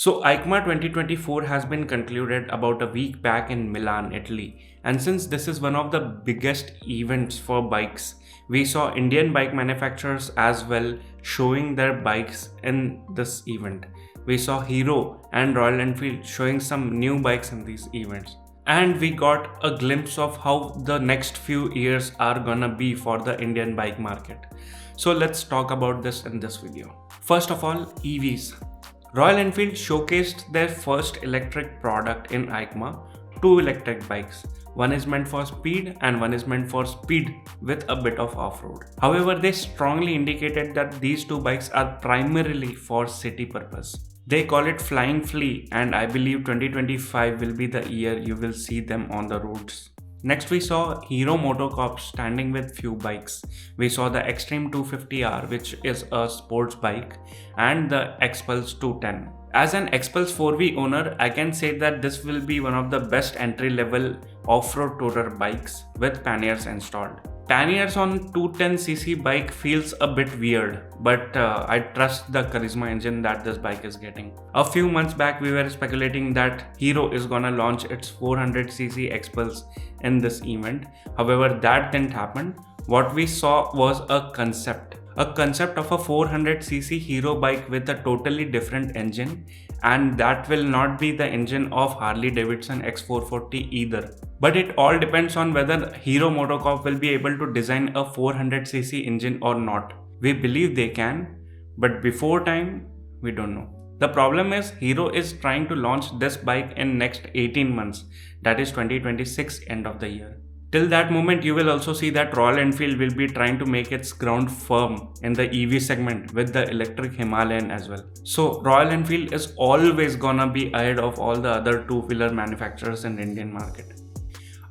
So EICMA 2024 has been concluded about a week back in Milan, Italy. And since this is one of the biggest events for bikes, we saw Indian bike manufacturers as well showing their bikes in this event. We saw Hero and Royal Enfield showing some new bikes in these events. And we got a glimpse of how the next few years are gonna be for the Indian bike market. So let's talk about this in this video. First of all, EVs. Royal Enfield showcased their first electric product in EICMA, two electric bikes. One is meant for speed and one is meant for speed with a bit of off-road. However, they strongly indicated that these two bikes are primarily for city purpose. They call it Flying Flea, and I believe 2025 will be the year you will see them on the roads. Next, we saw Hero Motocorp standing with few bikes. We saw the Xtreme 250R, which is a sports bike, and the Xpulse 210. As an Xpulse 4V owner, I can say that this will be one of the best entry-level off-road tourer bikes with panniers installed. Panniers on 210cc bike feels a bit weird, but I trust the charisma engine that this bike is getting. A few months back, we were speculating that Hero is gonna launch its 400cc Xpulse in this event. However, that didn't happen. What we saw was a concept of a 400cc Hero bike with a totally different engine, and that will not be the engine of Harley Davidson X440 either. But it all depends on whether Hero Motocorp will be able to design a 400cc engine or not. We believe they can, but before time, we don't know. The problem is Hero is trying to launch this bike in next 18 months, that is 2026 end of the year. Till that moment, you will also see that Royal Enfield will be trying to make its ground firm in the EV segment with the electric Himalayan as well. So Royal Enfield is always gonna be ahead of all the other two-wheeler manufacturers in the Indian market.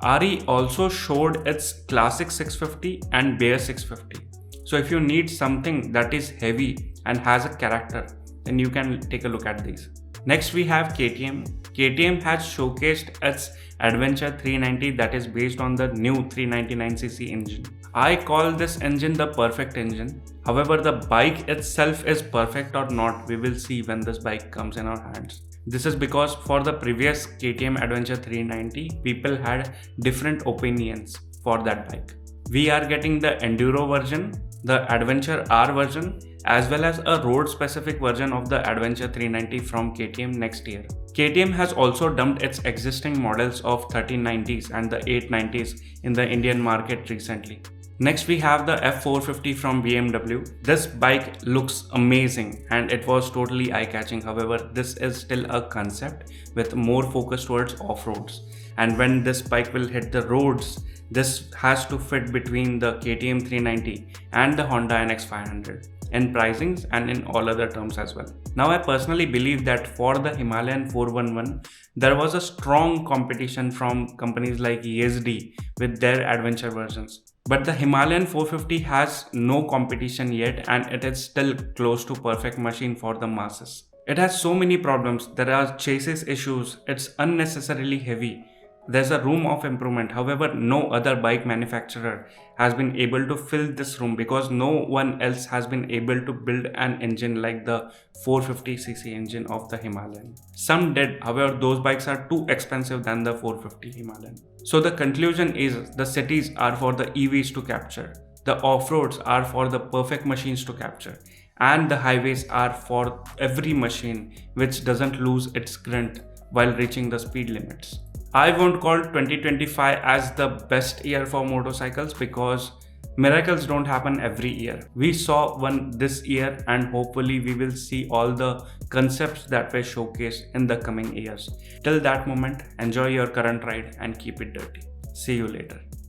RE also showed its Classic 650 and Bear 650. So if you need something that is heavy and has a character, then you can take a look at these. Next we have KTM. KTM has showcased its Adventure 390 that is based on the new 399cc engine. I call this engine the perfect engine. However, the bike itself is perfect or not, we will see when this bike comes in our hands. This is because for the previous KTM Adventure 390, people had different opinions for that bike. We are getting the Enduro version, the Adventure R version, as well as a road specific version of the Adventure 390 from KTM next year. KTM has also dumped its existing models of 1390s and the 890s in the Indian market recently. Next we have the F450 from BMW. This bike looks amazing and it was totally eye-catching. However, this is still a concept with more focus towards off-roads. And when this bike will hit the roads, this has to fit between the KTM 390 and the Honda NX 500 in pricings and in all other terms as well. Now I personally believe that for the Himalayan 411, there was a strong competition from companies like ESD with their adventure versions. But the Himalayan 450 has no competition yet and it is still close to perfect machine for the masses. It has so many problems, there are chassis issues, it's unnecessarily heavy. There's a room of improvement. However, no other bike manufacturer has been able to fill this room because no one else has been able to build an engine like the 450cc engine of the Himalayan. Some did, however, those bikes are too expensive than the 450 Himalayan. So the conclusion is the cities are for the EVs to capture, the off-roads are for the perfect machines to capture, and the highways are for every machine which doesn't lose its grunt while reaching the speed limits. I won't call 2025 as the best year for motorcycles because miracles don't happen every year. We saw one this year and hopefully we will see all the concepts that were showcased in the coming years. Till that moment, enjoy your current ride and keep it dirty. See you later.